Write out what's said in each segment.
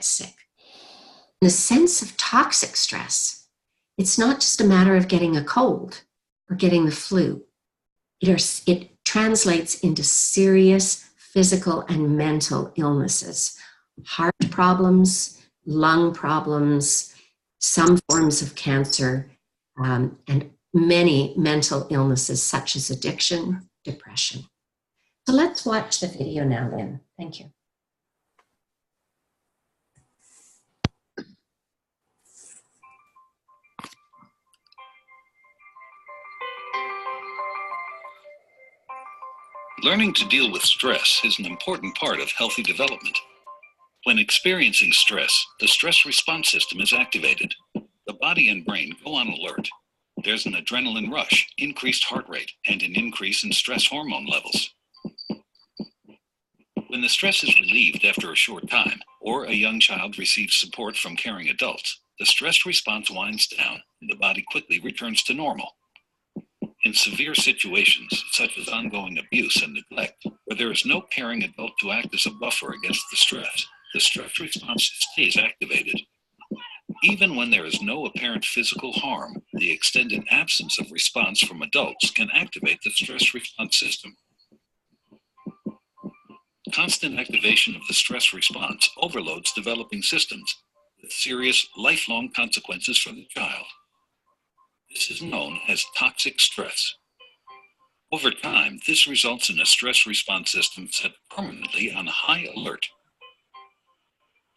get sick. In the sense of toxic stress, it's not just a matter of getting a cold or getting the flu. It translates into serious physical and mental illnesses, heart problems, lung problems, some forms of cancer, and many mental illnesses such as addiction, depression. So let's watch the video now, Lynn. Thank you. Learning to deal with stress is an important part of healthy development. When experiencing stress, the stress response system is activated. The body and brain go on alert. There's an adrenaline rush, increased heart rate, and an increase in stress hormone levels. When the stress is relieved after a short time, or a young child receives support from caring adults, the stress response winds down and the body quickly returns to normal. In severe situations, such as ongoing abuse and neglect, where there is no caring adult to act as a buffer against the stress response stays activated. Even when there is no apparent physical harm, the extended absence of response from adults can activate the stress response system. Constant activation of the stress response overloads developing systems, with serious lifelong consequences for the child. This is known as toxic stress. Over time, this results in a stress response system set permanently on high alert.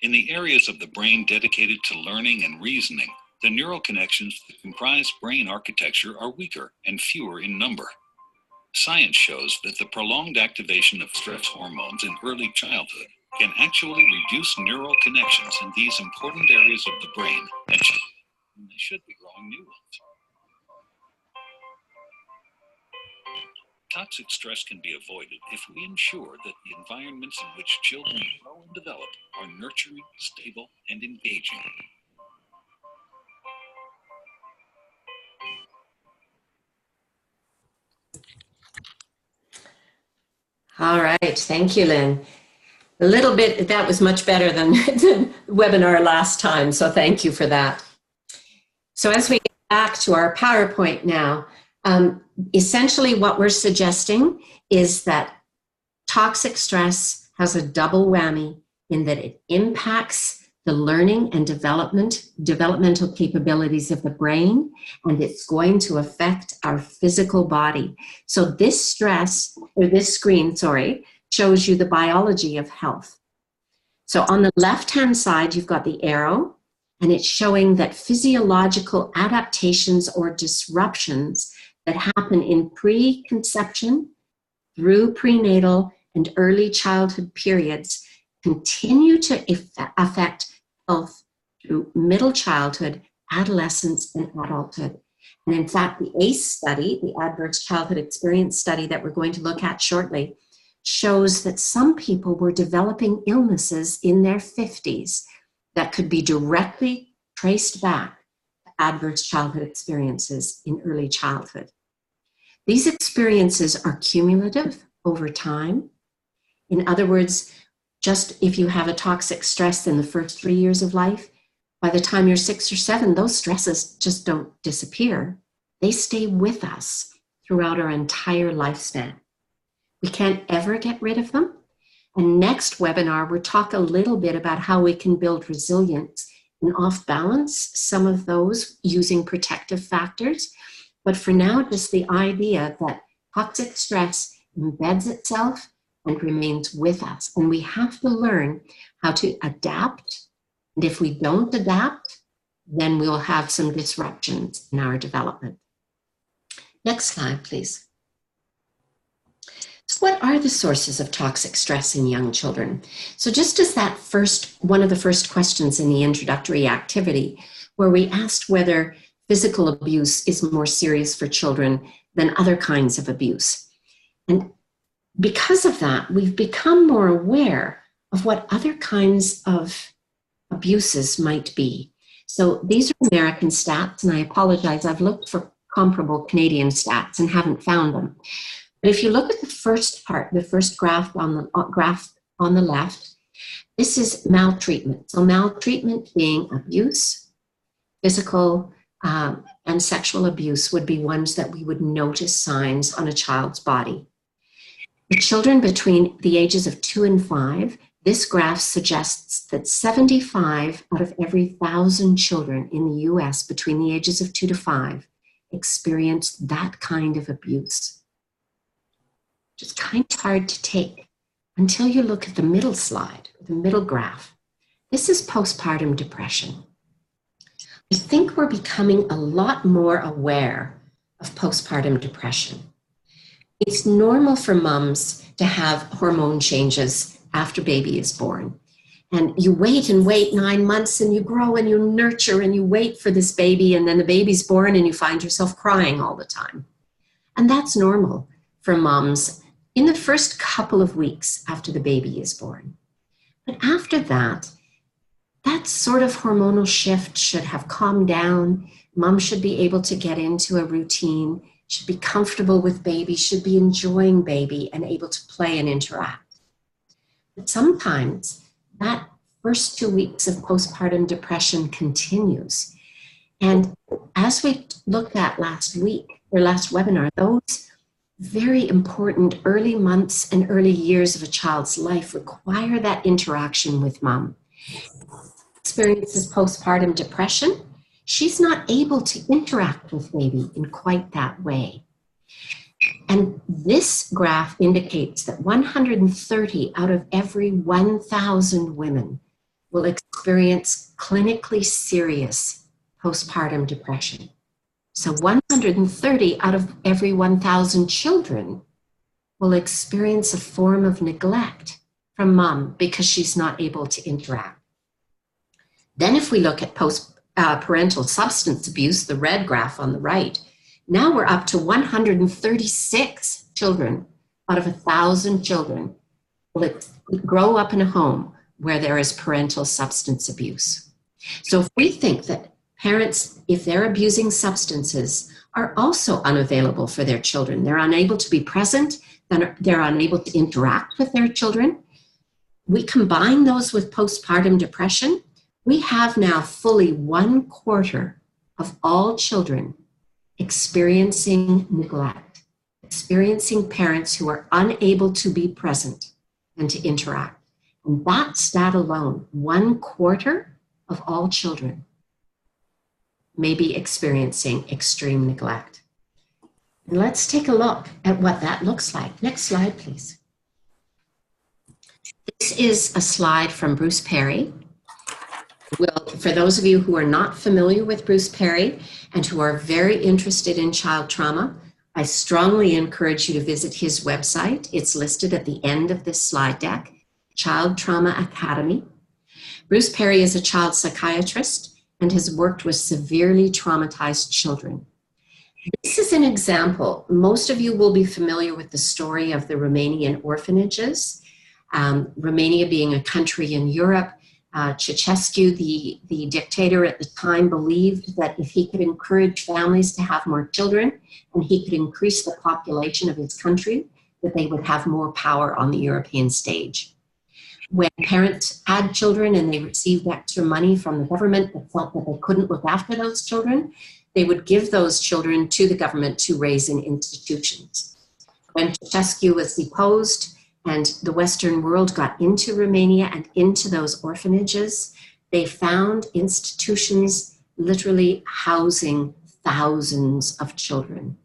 In the areas of the brain dedicated to learning and reasoning, the neural connections that comprise brain architecture are weaker and fewer in number. Science shows that the prolonged activation of stress hormones in early childhood can actually reduce neural connections in these important areas of the brain, and they should be growing new ones. Toxic stress can be avoided if we ensure that the environments in which children grow and develop are nurturing, stable, and engaging. All right, thank you, Lynn. A little bit, that was much better than the webinar last time, so thank you for that. So as we get back to our PowerPoint now, essentially what we're suggesting is that toxic stress has a double whammy in that it impacts the learning and developmental capabilities of the brain, and it's going to affect our physical body. So this screen shows you the biology of health. So on the left-hand side, you've got the arrow, and it's showing that physiological adaptations or disruptions that happen in pre-conception, through prenatal and early childhood periods continue to affect health through middle childhood, adolescence, and adulthood. And in fact, the ACE study, the Adverse Childhood Experience study that we're going to look at shortly, shows that some people were developing illnesses in their 50s that could be directly traced back to adverse childhood experiences in early childhood. These experiences are cumulative over time. In other words, just if you have a toxic stress in the first 3 years of life, by the time you're 6 or 7, those stresses just don't disappear. They stay with us throughout our entire lifespan. We can't ever get rid of them. And next webinar, we'll talk a little bit about how we can build resilience and off-balance some of those using protective factors. But for now, just the idea that toxic stress embeds itself and remains with us. And we have to learn how to adapt. And if we don't adapt, then we'll have some disruptions in our development. Next slide, please. So what are the sources of toxic stress in young children? So just as that one of the first questions in the introductory activity, where we asked whether physical abuse is more serious for children than other kinds of abuse. And because of that, we've become more aware of what other kinds of abuses might be. So these are American stats, and I apologize, I've looked for comparable Canadian stats and haven't found them. But if you look at the first part, the first graph on the left, This is maltreatment. So maltreatment being abuse, physical and sexual abuse would be ones that we would notice signs on a child's body. For children between the ages of 2 and 5, this graph suggests that 75 out of every 1,000 children in the US between the ages of 2 to 5 experienced that kind of abuse. It's kind of hard to take until you look at the middle slide, the middle graph. This is postpartum depression. I think we're becoming a lot more aware of postpartum depression. It's normal for moms to have hormone changes after baby is born. And you wait and wait 9 months and you grow and you nurture and you wait for this baby, and then the baby's born and you find yourself crying all the time. And that's normal for moms in the first couple of weeks after the baby is born. But after that, that sort of hormonal shift should have calmed down. Mom should be able to get into a routine, should be comfortable with baby, should be enjoying baby and able to play and interact. But sometimes that first 2 weeks of postpartum depression continues. And as we looked at last webinar, those very important early months and early years of a child's life require that interaction with mom. Experiences postpartum depression, she's not able to interact with baby in quite that way. And this graph indicates that 130 out of every 1,000 women will experience clinically serious postpartum depression. So 130 out of every 1,000 children will experience a form of neglect from mom because she's not able to interact. Then if we look at parental substance abuse, the red graph on the right, now we're up to 136 children out of 1,000 children will grow up in a home where there is parental substance abuse. So if we think that parents, if they're abusing substances, are also unavailable for their children, they're unable to be present, they're unable to interact with their children, we combine those with postpartum depression, we have now fully 1/4 of all children experiencing neglect, experiencing parents who are unable to be present and to interact. And that stat alone, 1/4 of all children may be experiencing extreme neglect. And let's take a look at what that looks like. Next slide, please. This is a slide from Bruce Perry. Well, for those of you who are not familiar with Bruce Perry and who are very interested in child trauma, I strongly encourage you to visit his website. It's listed at the end of this slide deck, Child Trauma Academy. Bruce Perry is a child psychiatrist and has worked with severely traumatized children. This is an example. Most of you will be familiar with the story of the Romanian orphanages. Romania being a country in Europe, Ceausescu, the dictator at the time, believed that if he could encourage families to have more children and he could increase the population of his country, that they would have more power on the European stage. When parents had children and they received extra money from the government that felt that they couldn't look after those children, they would give those children to the government to raise in institutions. When Ceausescu was deposed, and the Western world got into Romania and into those orphanages, they found institutions literally housing thousands of children.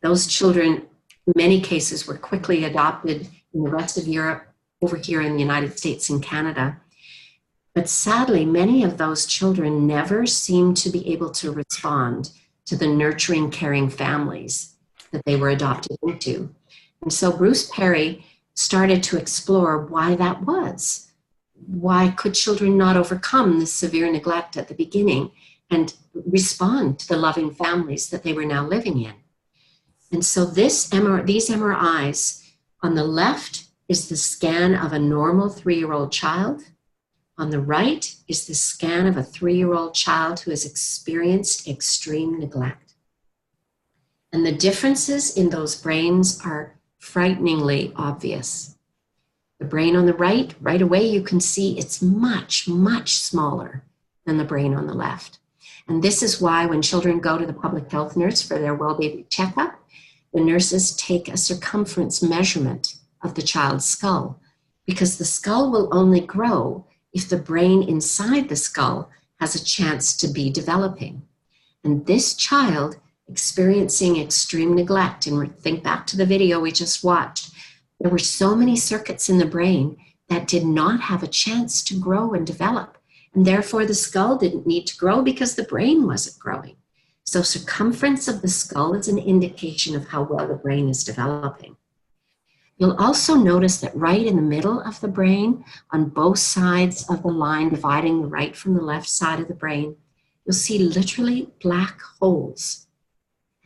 Those children, in many cases, were quickly adopted in the rest of Europe, over here in the United States and Canada. But sadly, many of those children never seemed to be able to respond to the nurturing, caring families that they were adopted into. And so Bruce Perry started to explore why that was. Why could children not overcome this severe neglect at the beginning and respond to the loving families that they were now living in? And so these MRIs, on the left is the scan of a normal 3-year-old child. On the right is the scan of a 3-year-old child who has experienced extreme neglect. And the differences in those brains are frighteningly obvious. The brain on the right away, you can see it's much, much smaller than the brain on the left. And this is why when children go to the public health nurse for their well-baby checkup, the nurses take a circumference measurement of the child's skull, because the skull will only grow if the brain inside the skull has a chance to be developing. And this child experiencing extreme neglect, and think back to the video we just watched, there were so many circuits in the brain that did not have a chance to grow and develop. And therefore the skull didn't need to grow because the brain wasn't growing. So circumference of the skull is an indication of how well the brain is developing. You'll also notice that right in the middle of the brain, on both sides of the line dividing the right from the left side of the brain, you'll see literally black holes.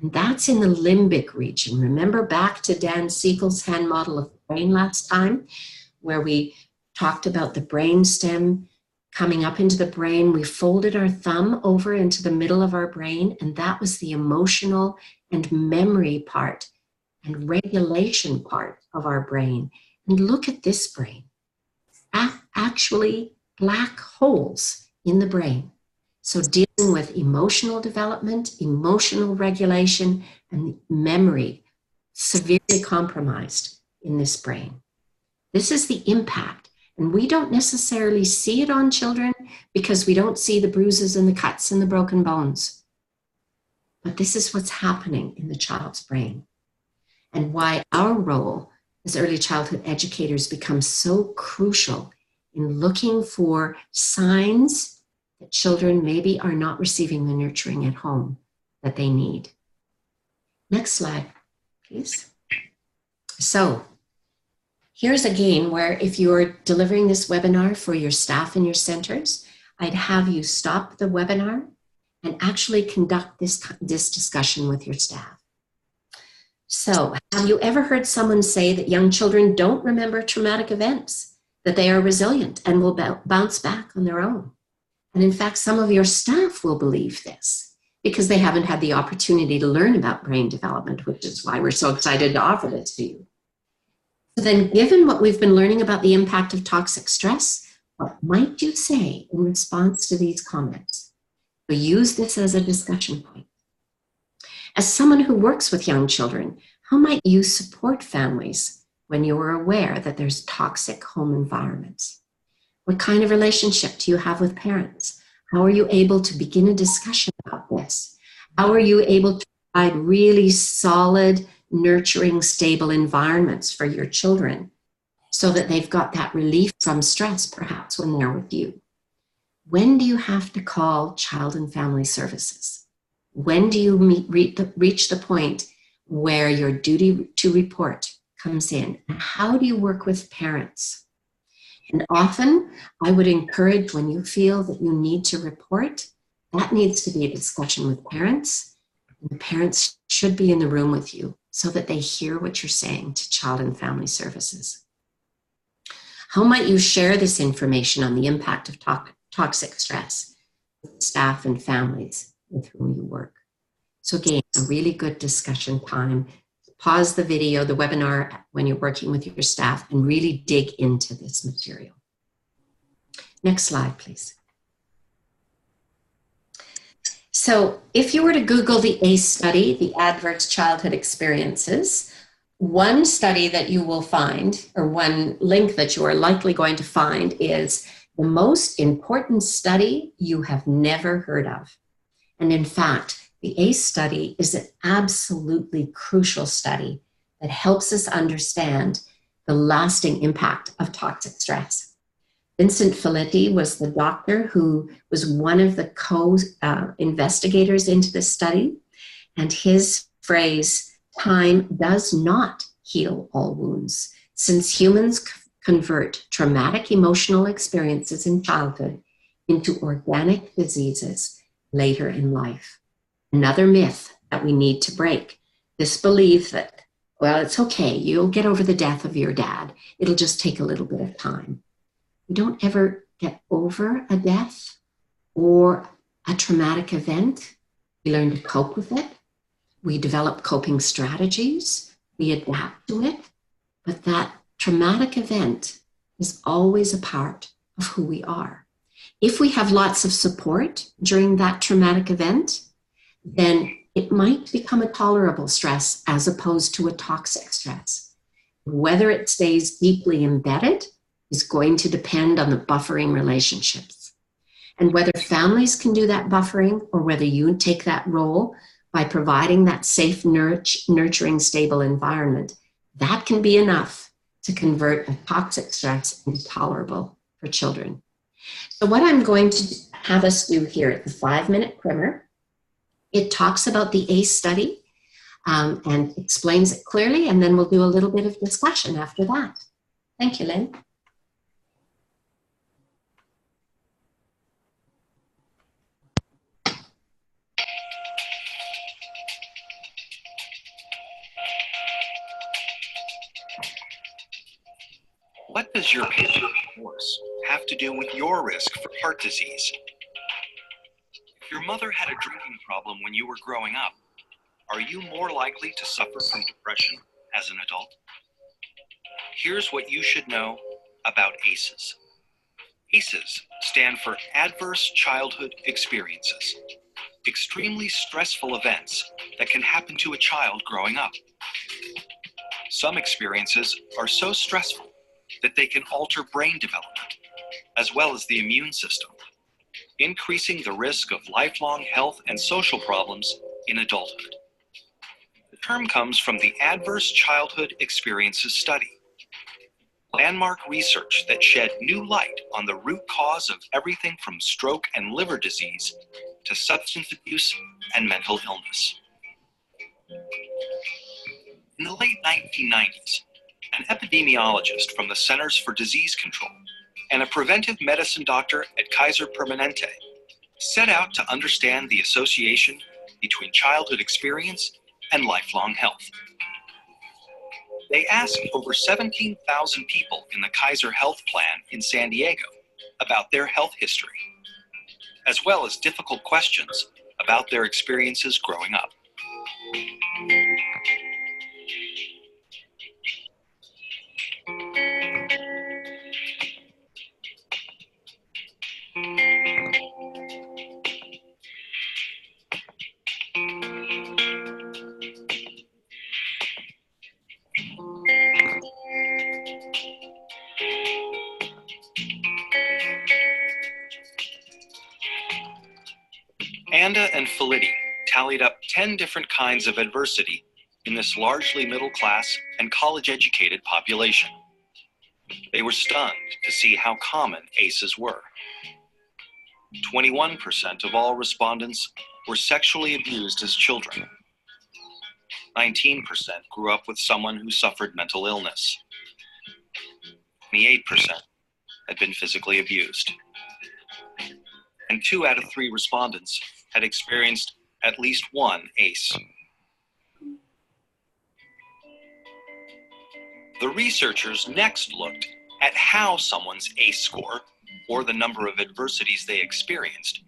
And that's in the limbic region. Remember back to Dan Siegel's hand model of the brain last time, where we talked about the brain stem coming up into the brain. We folded our thumb over into the middle of our brain, and that was the emotional and memory part and regulation part of our brain. And look at this brain. Actually, black holes in the brain. So dealing with emotional development, emotional regulation, and memory severely compromised in this brain. This is the impact. And we don't necessarily see it on children because we don't see the bruises and the cuts and the broken bones. But this is what's happening in the child's brain, and why our role as early childhood educators becomes so crucial in looking for signs that children maybe are not receiving the nurturing at home that they need. Next slide, please. So here's a game where if you're delivering this webinar for your staff in your centers, I'd have you stop the webinar and actually conduct this discussion with your staff. So, have you ever heard someone say that young children don't remember traumatic events, that they are resilient and will bounce back on their own? And in fact, some of your staff will believe this because they haven't had the opportunity to learn about brain development, which is why we're so excited to offer this to you. So then, given what we've been learning about the impact of toxic stress, what might you say in response to these comments? So use this as a discussion point. As someone who works with young children, how might you support families when you are aware that there's toxic home environments? What kind of relationship do you have with parents? How are you able to begin a discussion about this? How are you able to provide really solid, nurturing, stable environments for your children so that they've got that relief from stress, perhaps, when they're with you? When do you have to call child and family services? When do you reach the point where your duty to report comes in? And how do you work with parents? And often, I would encourage, when you feel that you need to report, that needs to be a discussion with parents. And the parents should be in the room with you so that they hear what you're saying to child and family services. How might you share this information on the impact of toxic stress with staff and families with whom you work? So again, a really good discussion time. Pause the video, the webinar, when you're working with your staff, and really dig into this material. Next slide, please. So if you were to Google the ACE study, the Adverse Childhood Experiences, one study that you will find, or one link that you are likely going to find, is the most important study you have never heard of. And in fact, the ACE study is an absolutely crucial study that helps us understand the lasting impact of toxic stress. Vincent Felitti was the doctor who was one of the co-investigators into this study, and his phrase, "Time does not heal all wounds, since humans convert traumatic emotional experiences in childhood into organic diseases later in life." Another myth that we need to break, this belief that, well, it's okay, you'll get over the death of your dad. It'll just take a little bit of time. We don't ever get over a death or a traumatic event. We learn to cope with it. We develop coping strategies. We adapt to it. But that traumatic event is always a part of who we are. If we have lots of support during that traumatic event, then it might become a tolerable stress as opposed to a toxic stress. Whether it stays deeply embedded is going to depend on the buffering relationships. And whether families can do that buffering or whether you take that role by providing that safe, nurturing, stable environment, that can be enough to convert a toxic stress into tolerable for children. So what I'm going to have us do here at the 5-minute primer, it talks about the ACE study and explains it clearly, and then we'll do a little bit of discussion after that. Thank you, Lynn. What does your patient divorce have to do with your risk for heart disease? If your mother had a drinking problem when you were growing up, are you more likely to suffer from depression as an adult? Here's what you should know about ACEs. ACEs stand for Adverse Childhood Experiences, extremely stressful events that can happen to a child growing up. Some experiences are so stressful that they can alter brain development, as well as the immune system, increasing the risk of lifelong health and social problems in adulthood. The term comes from the Adverse Childhood Experiences Study, landmark research that shed new light on the root cause of everything from stroke and liver disease to substance abuse and mental illness. In the late 1990s, an epidemiologist from the Centers for Disease Control and a preventive medicine doctor at Kaiser Permanente set out to understand the association between childhood experience and lifelong health. They asked over 17,000 people in the Kaiser Health Plan in San Diego about their health history, as well as difficult questions about their experiences growing up. Anda and Felitti tallied up 10 different kinds of adversity in this largely middle-class and college-educated population. They were stunned to see how common ACEs were. 21% of all respondents were sexually abused as children. 19% grew up with someone who suffered mental illness. 28% had been physically abused. And 2 out of 3 respondents had experienced at least one ACE. The researchers next looked at how someone's ACE score, or the number of adversities they experienced,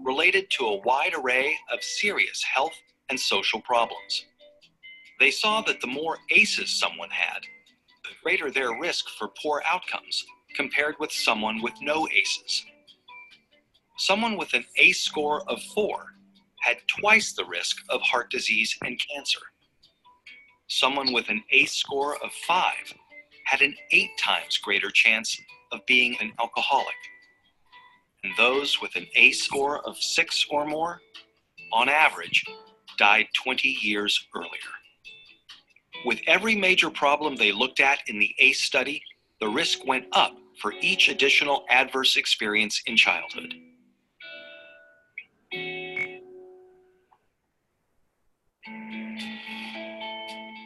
related to a wide array of serious health and social problems. They saw that the more ACEs someone had, the greater their risk for poor outcomes compared with someone with no ACEs. Someone with an ACE score of 4 had twice the risk of heart disease and cancer. Someone with an ACE score of 5 had an 8 times greater chance of being an alcoholic. And those with an ACE score of 6 or more, on average, died 20 years earlier. With every major problem they looked at in the ACE study, the risk went up for each additional adverse experience in childhood.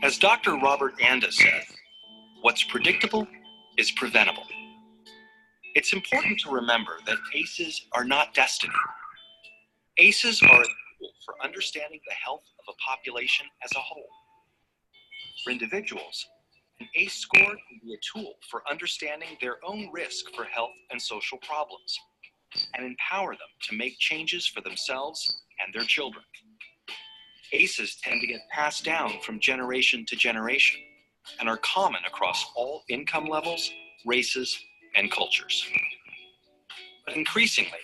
As Dr. Robert Anda said, what's predictable is preventable. It's important to remember that ACEs are not destiny. ACEs are a tool for understanding the health of a population as a whole. For individuals, an ACE score can be a tool for understanding their own risk for health and social problems and empower them to make changes for themselves and their children. ACEs tend to get passed down from generation to generation and are common across all income levels, races, and cultures. But increasingly,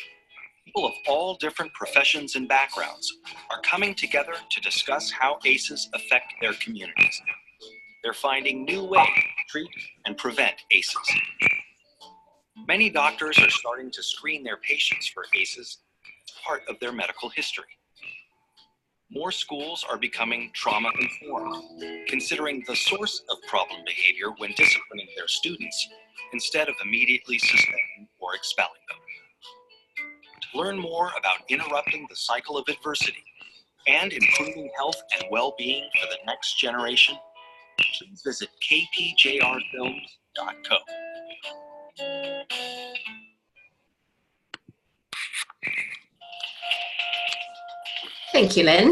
people of all different professions and backgrounds are coming together to discuss how ACEs affect their communities. They're finding new ways to treat and prevent ACEs. Many doctors are starting to screen their patients for ACEs as part of their medical history. More schools are becoming trauma-informed, considering the source of problem behavior when disciplining their students, instead of immediately suspending or expelling them. To learn more about interrupting the cycle of adversity and improving health and well-being for the next generation, please visit kpjrfilms.co. Thank you, Lynn.